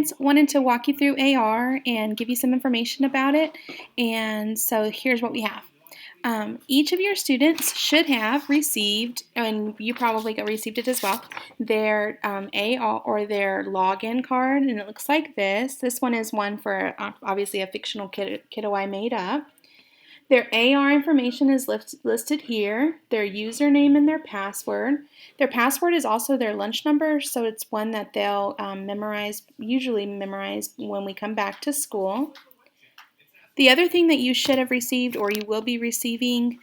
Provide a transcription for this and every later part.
students, wanted to walk you through AR and give you some information about it. And so here's what we have. Each of your students should have received, and you probably received it as well, their AR or their login card, and it looks like this. This one is one for obviously a fictional kiddo I made up. Their AR information is listed here, their username and their password. Their password is also their lunch number, so it's one that they'll usually memorize when we come back to school. The other thing that you should have received, or you will be receiving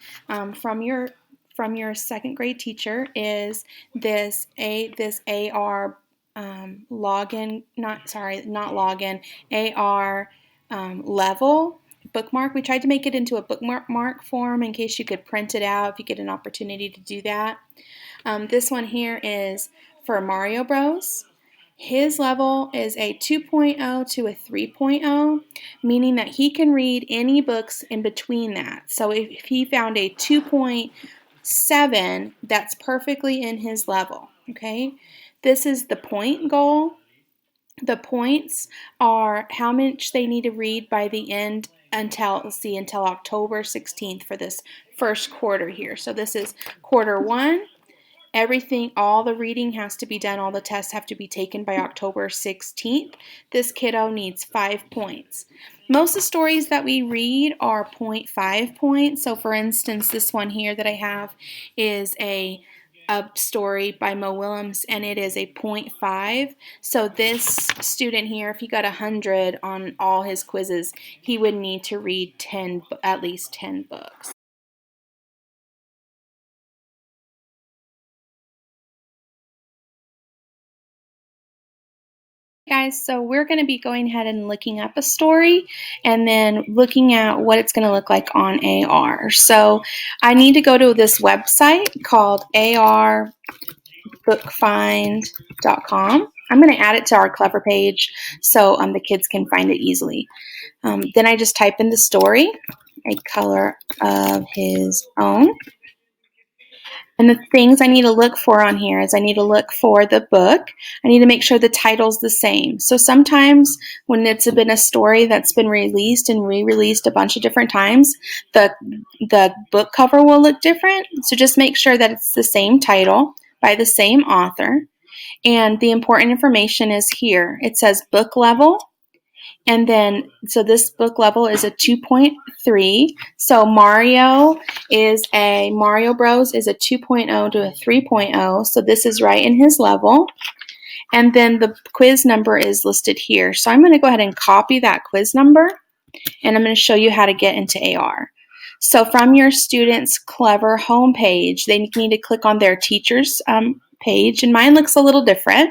from your second grade teacher, is this AR login, not login, AR level bookmark. We tried to make it into a bookmark form in case you could print it out if you get an opportunity to do that. This one here is for Mario Bros. His level is a 2.0 to a 3.0, meaning that he can read any books in between that. So if he found a 2.7, that's perfectly in his level, okay? This is the point goal. The points are how much they need to read by the end until October 16th for this first quarter here. So this is quarter 1. Everything, all the reading has to be done, all the tests have to be taken by October 16th. This kiddo needs 5 points. Most of the stories that we read are 0.5 points. So for instance, this one here that I have is a story by Mo Willems, and it is a 0.5. So this student here, if he got 100 on all his quizzes, he would need to read at least 10 books. Guys, so we're going to be going ahead and looking up a story and then looking at what it's going to look like on AR. So I need to go to this website called arbookfind.com. I'm going to add it to our Clever page so the kids can find it easily. Then I just type in the story, A Color of His Own. And the things I need to look for on here is I need to look for the book. I need to make sure the title's the same. So sometimes when it's been a story that's been released and re-released a bunch of different times, the book cover will look different. So just make sure that it's the same title by the same author. And the important information is here. It says book level. And then, so this book level is a 2.3. So Mario Bros is a 2.0 to a 3.0. So this is right in his level. And then the quiz number is listed here. So I'm going to go ahead and copy that quiz number, and I'm going to show you how to get into AR. So from your student's Clever homepage, they need to click on their teacher's page, and mine looks a little different.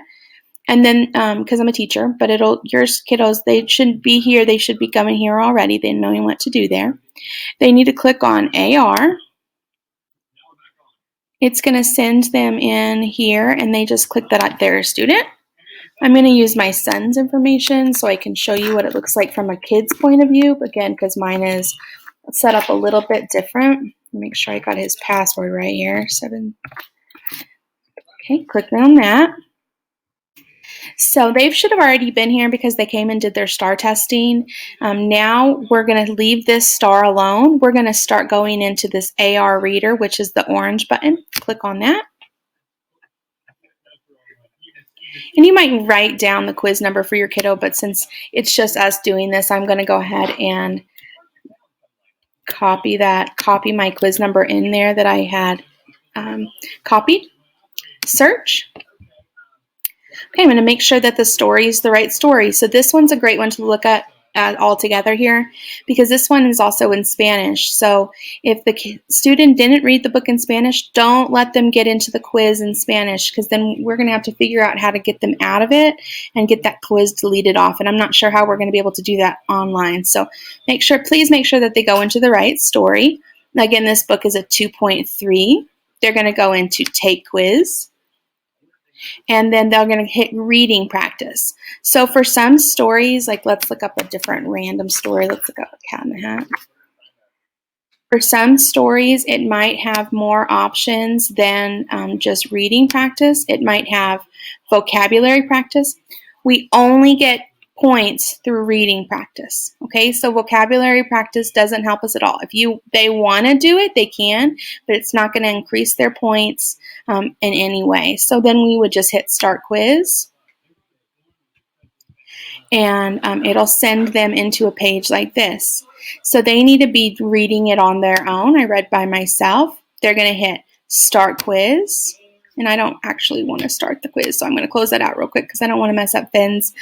And then, because I'm a teacher, but yours kiddos, they shouldn't be here. They should be coming here already. They know what to do there. They need to click on AR. It's going to send them in here, and they just click that they're a student. I'm going to use my son's information so I can show you what it looks like from a kid's point of view. Again, because mine is set up a little bit different. Make sure I got his password right here. 7. Okay, click on that. So they should have already been here because they came and did their STAR testing. Now we're going to leave this STAR alone. We're going to start going into this AR reader, which is the orange button. Click on that. And you might write down the quiz number for your kiddo, but since it's just us doing this, I'm going to go ahead and copy my quiz number in there that I had copied. Search. Okay, I'm going to make sure that the story is the right story. So this one's a great one to look at all together here because this one is also in Spanish. So if the student didn't read the book in Spanish, don't let them get into the quiz in Spanish because then we're going to have to figure out how to get them out of it and get that quiz deleted off. And I'm not sure how we're going to be able to do that online. So please make sure that they go into the right story. Again, this book is a 2.3. They're going to go into Take Quiz. And then they're going to hit reading practice. So for some stories, like let's look up a different random story. Let's look up a Cat in the Hat. For some stories, it might have more options than just reading practice. It might have vocabulary practice. We only get points through reading practice. Okay, so vocabulary practice doesn't help us at all. If they want to do it, they can, but it's not going to increase their points in any way. So then we would just hit Start Quiz, and it'll send them into a page like this. So they need to be reading it on their own. I read by myself. They're going to hit Start Quiz. And I don't actually want to start the quiz, so I'm going to close that out real quick because I don't want to mess up Finn's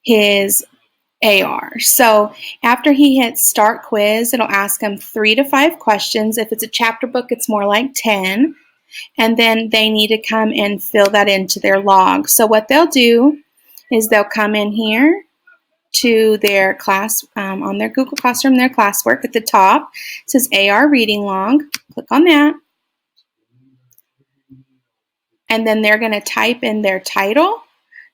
his AR. So after he hits Start Quiz, it'll ask him 3 to 5 questions. If it's a chapter book, it's more like 10. And then they need to come and fill that into their log. So what they'll do is they'll come in here to their class, on their Google Classroom, their classwork at the top. It says AR Reading Log. Click on that. And then they're going to type in their title,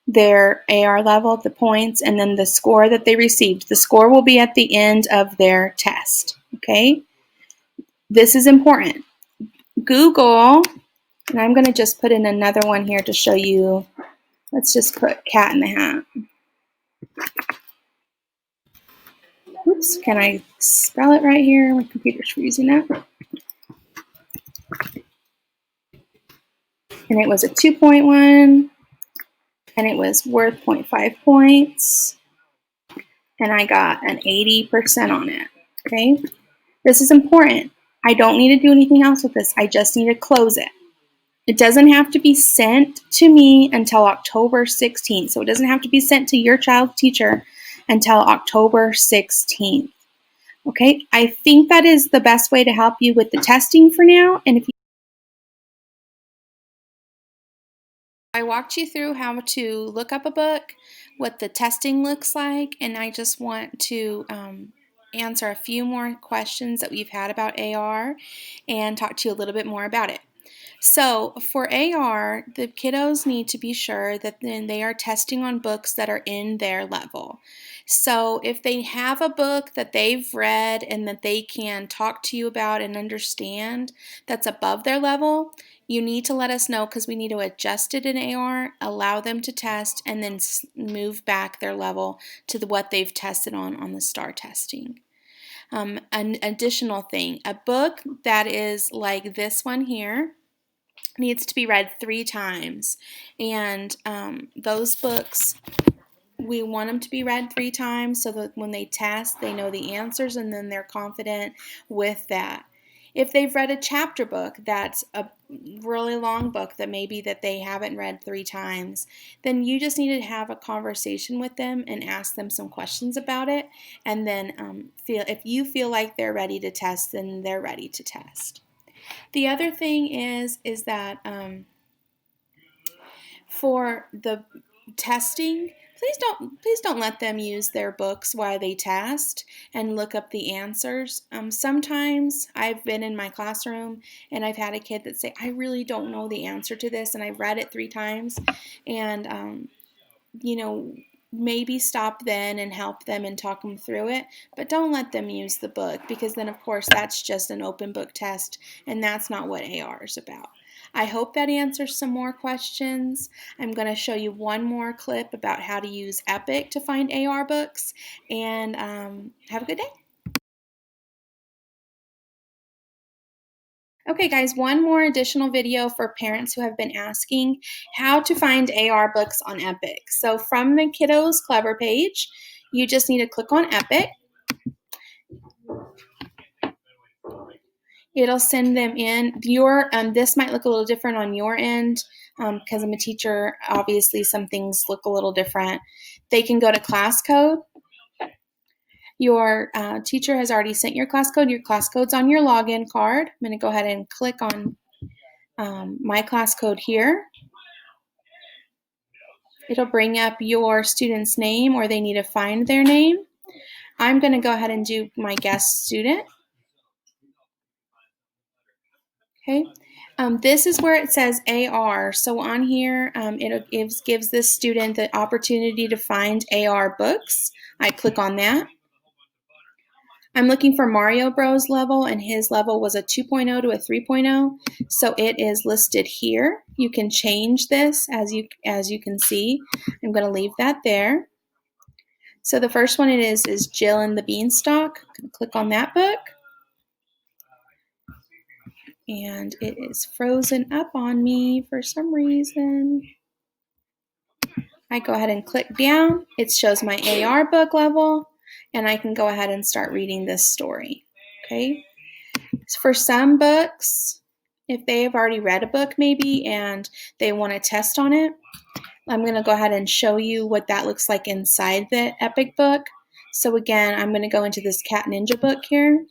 their AR level, the points, and then the score that they received. The score will be at the end of their test, okay? This is important. Google, and I'm going to just put in another one here to show you. Let's just put Cat in the Hat. Oops, can I spell it right here? My computer's freezing up. And it was a 2.1, and it was worth 0.5 points, and I got an 80% on it, okay? This is important. I don't need to do anything else with this. I just need to close it. It doesn't have to be sent to me until October 16th. So it doesn't have to be sent to your child's teacher until October 16th. Okay, I think that is the best way to help you with the testing for now. And if I walked you through how to look up a book, what the testing looks like, and I just want to answer a few more questions that we've had about AR and talk to you a little bit more about it. So for AR, the kiddos need to be sure that then they are testing on books that are in their level. So if they have a book that they've read and that they can talk to you about and understand that's above their level, you need to let us know because we need to adjust it in AR, allow them to test, and then move back their level to what they've tested on the STAR testing. An additional thing, a book that is like this one here needs to be read 3 times, and those books, we want them to be read 3 times so that when they test, they know the answers and then they're confident with that. If they've read a chapter book that's a really long book that maybe that they haven't read 3 times, then you just need to have a conversation with them and ask them some questions about it, and then if you feel like they're ready to test, then they're ready to test. The other thing is that for the testing, please don't let them use their books while they test and look up the answers. Sometimes I've been in my classroom and I've had a kid that say, I really don't know the answer to this, and I've read it 3 times, and maybe stop then and help them and talk them through it, but don't let them use the book, because then of course that's just an open book test and that's not what AR is about. I hope that answers some more questions. I'm going to show you one more clip about how to use Epic to find AR books, and have a good day. Okay guys, one more additional video for parents who have been asking how to find AR books on Epic. So from the Kiddos Clever page, you just need to click on Epic. It'll send them in. This might look a little different on your end because I'm a teacher. Obviously, some things look a little different. They can go to class code. Your teacher has already sent your class code. Your class code's on your login card. I'm going to go ahead and click on my class code here. It'll bring up your student's name, or they need to find their name. I'm going to go ahead and do my guest student. Okay. This is where it says AR. So on here, it gives this student the opportunity to find AR books. I click on that. I'm looking for Mario Bros level, and his level was a 2.0 to a 3.0. So it is listed here. You can change this as you can see. I'm going to leave that there. So the first one is Jill and the Beanstalk. I'm going to click on that book. And it is frozen up on me for some reason. I go ahead and click down. It shows my AR book level, and I can go ahead and start reading this story. Okay. For some books, if they have already read a book maybe and they want to test on it, I'm going to go ahead and show you what that looks like inside the Epic book. So again, I'm going to go into this Cat Ninja book here.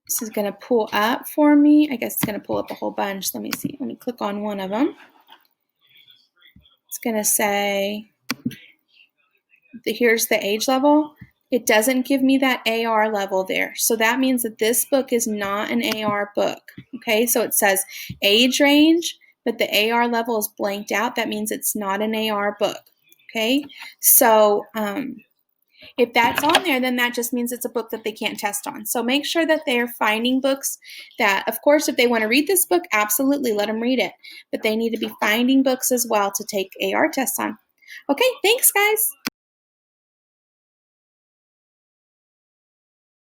This is going to pull up for me. I guess it's going to pull up a whole bunch. Let me see. Let me click on one of them. It's going to say, here's the age level. It doesn't give me that AR level there. So that means that this book is not an AR book. Okay, so it says age range, but the AR level is blanked out. That means it's not an AR book. Okay, so if that's on there, then that just means it's a book that they can't test on. So make sure that they're finding books that, of course, if they want to read this book, absolutely let them read it. But they need to be finding books as well to take AR tests on. Okay, thanks, guys.